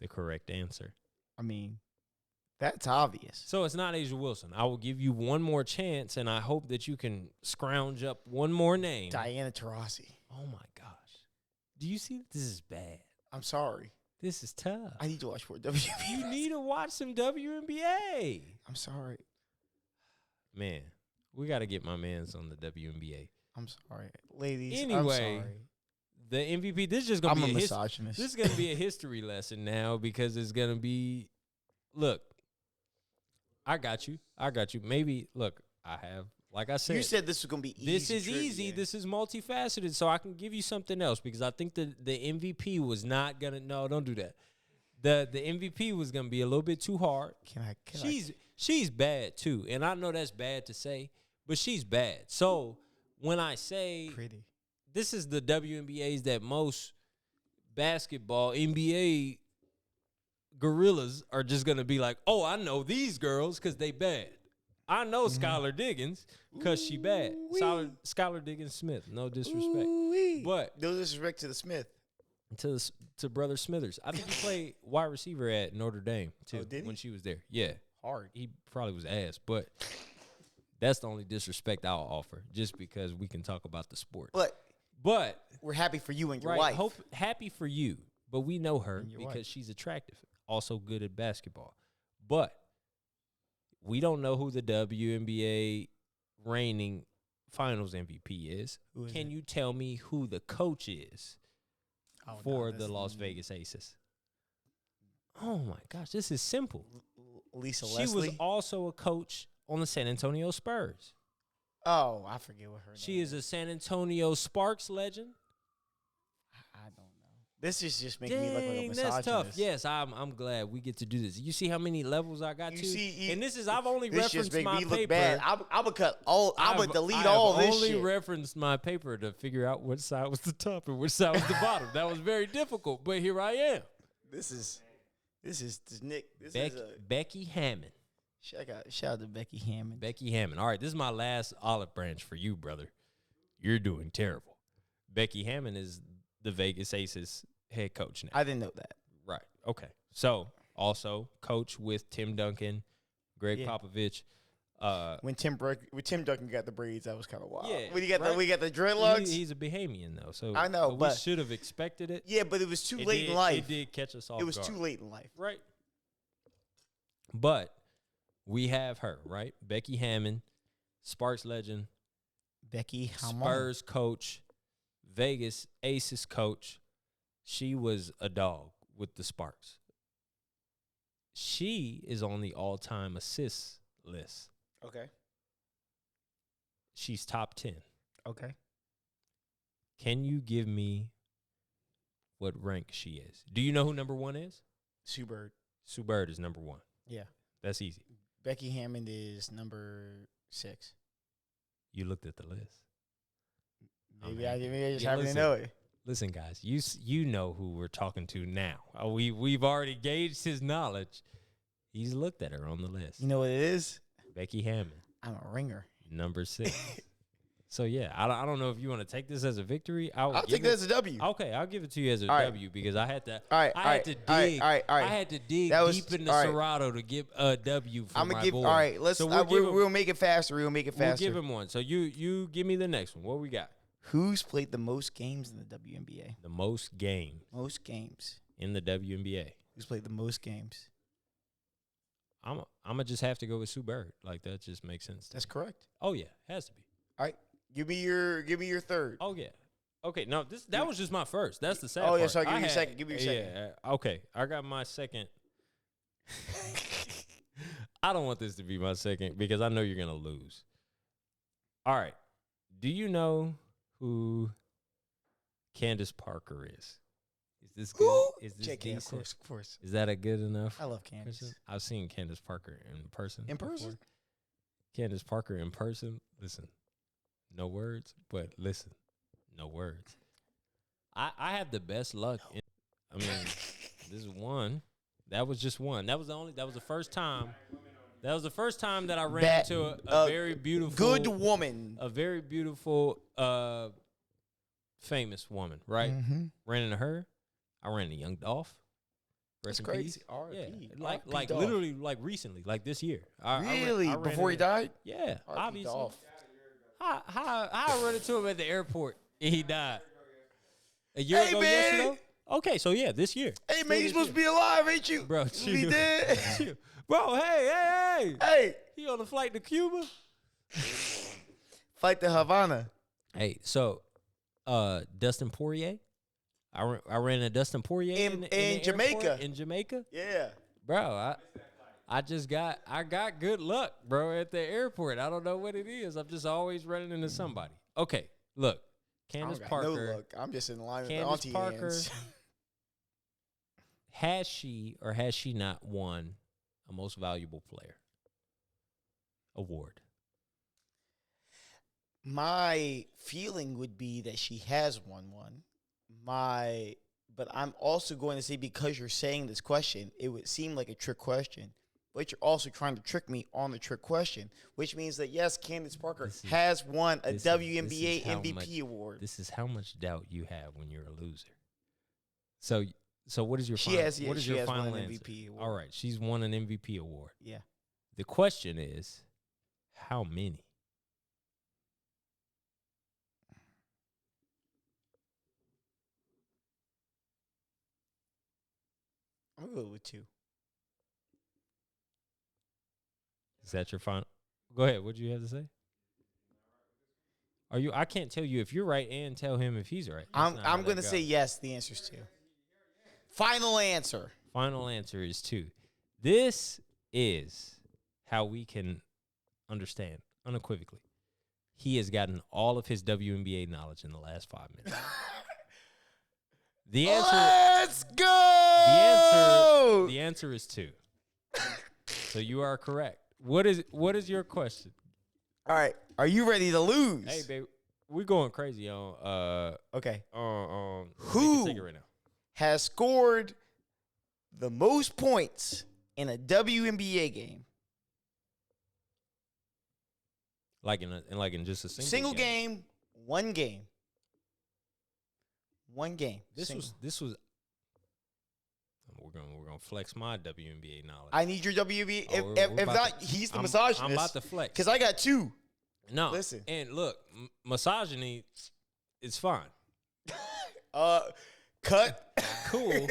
the correct answer. I mean, that's obvious. So it's not Asia Wilson. I will give you one more chance, and I hope that you can scrounge up one more name. Diana Taurasi. Oh, my gosh. Do you see that this is bad? I'm sorry. This is tough. I need to watch more WNBA. You need to watch some WNBA. I'm sorry. Man, we got to get my mans on the WNBA. I'm sorry. Ladies, I'm Anyway, sorry. The MVP, this is just going I'm to a be a misogynist. This is going to be a history lesson now because it's going to be, look, I got you. Maybe look, I have, like I said, You said this was gonna be easy. this is trivia. easy. This is multifaceted, so I can give you something else because I think the MVP was not gonna. No, don't do that. The MVP was gonna be a little bit too hard. She's bad too, and I know that's bad to say, but she's bad. So when I say pretty. this is the WNBAs that most basketball NBA gorillas are just gonna be like, oh, I know these girls because they bad. I know Skylar Diggins because she bad. Skylar Diggins Smith, no disrespect, but no disrespect to the Smith. to brother Smithers. I think he played wide receiver at Notre Dame too did he? when she was there. Yeah, Hard. he probably was ass, but that's the only disrespect I'll offer, just because we can talk about the sport. But We're happy for you and your right, wife. happy for you. But we know her And your because wife. she's attractive, also good at basketball. But we don't know who the WNBA reigning Finals MVP is. Who is Can it? you tell me who the coach is Oh, for no, the Las Vegas Aces? Oh my gosh, this is simple. Lisa She Leslie. was also a coach on the San Antonio Spurs. Oh, I forget what her name She is a San Antonio Sparks legend. I don't know. This is just making me look like a Dang, misogynist. that's tough. Yes, I'm glad we get to do this. You see how many levels I got You to? see, And this is I've only This just referenced make my me paper. look bad. I'm gonna cut all. I'm gonna delete I all have this only shit. referenced my paper to figure out which side was the top and which side was the bottom. That was very difficult, but here I am. This is Nick. This Becky, is a Becky Hammond. shout out to Becky Hammond. Becky Hammond. All right, this is my last olive branch for you, brother. You're doing terrible. Becky Hammond is the Vegas Aces head coach now. I didn't know that. Right. Okay. So also coach with Tim Duncan, Greg Yeah. Popovich. When Tim Duncan got the braids, that was kind of wild. Yeah, when he got right? we got the dreadlocks. He's a Bahamian though, so I know, we but- should have expected it. Yeah, but it was too It late did- in life. It did catch us off. It was guard. too late in life. Right. But we have her, right? Becky Hammond, Sparks legend, Becky Hammond. Spurs coach, Vegas Aces coach. She was a dog with the Sparks. She is on the all-time assists list. Okay. She's top 10. Okay. Can you give me what rank she is? Do you know who number 1 is? Sue Bird. Sue Bird is number 1. Yeah. That's easy. Becky Hammond is number 6. You looked at the list. Maybe I just Yeah, happen to listen. know it. Listen, guys, you know who we're talking to now. We've already gauged his knowledge. He's looked at her on the list. You know what it is? Becky Hammond, I'm a ringer. number 6. So yeah, I don't know if you want to take this as a victory. I'll give take it- that as a W. Okay, I'll give it to you as a All right. W because I had to. All right, I all had right, to all right, dig. all right, all right. I had to dig That was- deep in the all right. Serato to give a W for I'm my gonna give. boy. All right, let's. So we'll make it faster. We'll make it we'll faster. give him one. So you give me the next one. What we got? Who's played the most games in the WNBA? The most games Most games. in the WNBA. Who's played the most games? I'm gonna just have to go with Sue Bird. Like that just makes sense. That's correct. Oh yeah, has to be. All right, give me your third. Oh yeah. Okay, no, that was just my first. That's the second. Oh, yeah, part. so give me I your had- second. Give me your second. Yeah. Okay, I got my second. I don't want this to be my second because I know you're gonna lose. All right. Do you know who Candace Parker is? Is this good? Who? Is this JK, decent? of course. Is that a good enough? I love Candace. person? I've seen Candace Parker in person. In before. person? Candace Parker in person. Listen, no words, but listen, no words. I have the best luck. I mean, this is one. That was just one. That was the first time. That was the first time that I ran That- into a very beautiful, Good woman. a very beautiful, famous woman. Right? Mm-hmm. Ran into her. I ran into Young Dolph. That's Rest in crazy. peace. R.I.P. Yeah, R.I.P. like Dolph. literally, like recently, like this year. Really? I ran Before he into- died? Yeah, R.I.P. obviously. Dolph. How I run into him at the airport and he died a year Hey, ago? man. Yes ago? Okay, so yeah, this year, Hey man, you supposed to be alive, ain't you? bro. He chill. did. Chill. Bro. Hey, Hey, he on the flight to Cuba. fight the Havana. Hey, so Dustin Poirier, I ran into Dustin Poirier In the Jamaica. airport in Jamaica, Yeah. bro. I got good luck, bro, at the airport. I don't know what it is. I'm just always running into somebody. Okay, look, I Candace don't got no Parker. luck. I'm just in line with the Candace auntie Parker hands. has she or has she not won a most valuable player award? My feeling would be that she has won one. But I'm also going to say, because you're saying this question, it would seem like a trick question. But you're also trying to trick me on the trick question, which means that yes, Candace Parker has won a WNBA MVP award. This is how much doubt you have when you're a loser. So what is your She final, has, yeah, what is she your has won final an answer? MVP award. All right, she's won an MVP award. Yeah. The question is, how many? I'm going to go with 2. Is that your final? Go ahead. What do you have to say? Are you? I can't tell you if you're right and tell him if he's right. That's not how I'm going to that say goes. yes. The answer's 2. Final answer. Final answer is 2. This is how we can understand unequivocally. He has gotten all of his WNBA knowledge in the last 5 minutes. The answer. Let's go. The answer is 2. So you are correct. What is your question? All right. Are you ready to lose? Hey, babe, we're going crazy on Okay. Who take it right now? Has scored the most points in a WNBA game? Like in just a Single game, one game. One game. This Single. was. We're gonna flex my WNBA knowledge. I need your WNBA. Oh, If not, he's the misogynist. I'm about to flex because I got 2. No, Listen. And look, misogyny, it's fine. Cut. Cool.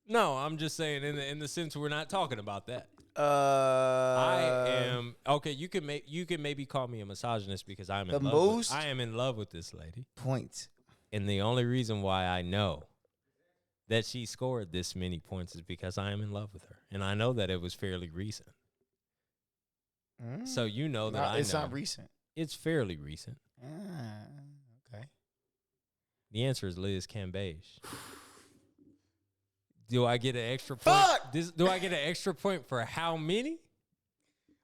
No, I'm just saying in the sense we're not talking about that. I I am okay. You can maybe call me a misogynist because I am in love with this lady. Points. And the only reason why I know that she scored this many points is because I am in love with her. And I know that it was fairly recent. So you know that It's not recent. It's fairly recent. Okay. The answer is Liz Cambage. Do I get an extra point? Fuck! Do I get an extra point for how many?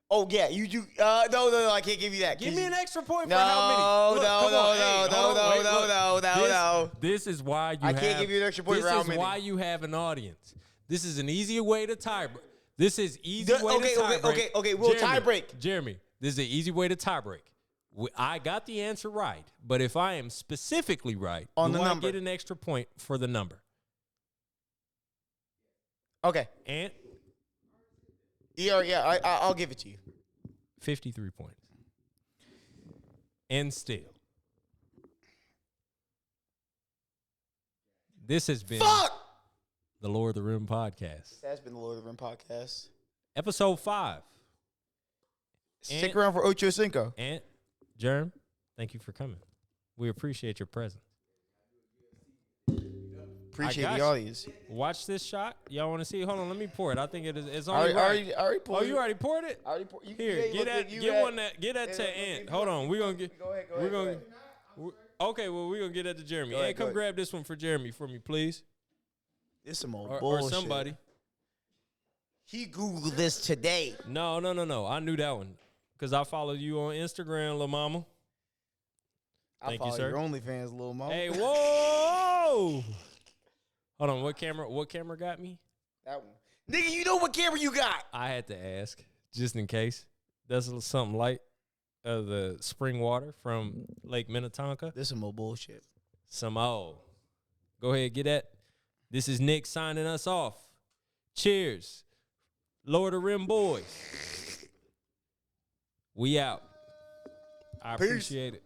Oh, yeah, you do. No, I can't give you that. Give me an extra point No, for how many? No. This is why you I can't give you an extra point for how many. This is why you have an audience. This is an easier way to tie. This is easy way to tie break. Okay. We'll tie break. Jeremy, this is an easy way to tie break. I got the answer right, but if I am specifically right, on do the I number, get an extra point for the number? Okay. And yeah, I'll give it to you. 53 points. And still, this has been the Lord of the Rim podcast. This has been the Lord of the Rim podcast. Episode 5. Stick around for Ocho Cinco. And Jerm, thank you for coming. We appreciate your presence. Appreciate the audience. Watch this shot. Y'all want to see? Hold on, let me pour it. I think it's only right. I already poured Oh, you already poured it? I already poured. Here, get that to Ant. Hold on, we're gonna get. Go ahead. Okay, well we're gonna get that to Jeremy. Hey, come grab this one for Jeremy for me, please. This some old or bullshit. somebody. He Googled this today. No. I knew that one because I followed you on Instagram, Lil Mama. Thank you, sir. Your OnlyFans, Lil Mama. Hey, whoa! Hold on, what camera got me? That one. Nigga, you know what camera you got? I had to ask, just in case. That's something light of the spring water from Lake Minnetonka. This some more bullshit. Some old. Go ahead, get that. This is Nick signing us off. Cheers. Lord of the Rim boys. We out. I appreciate it.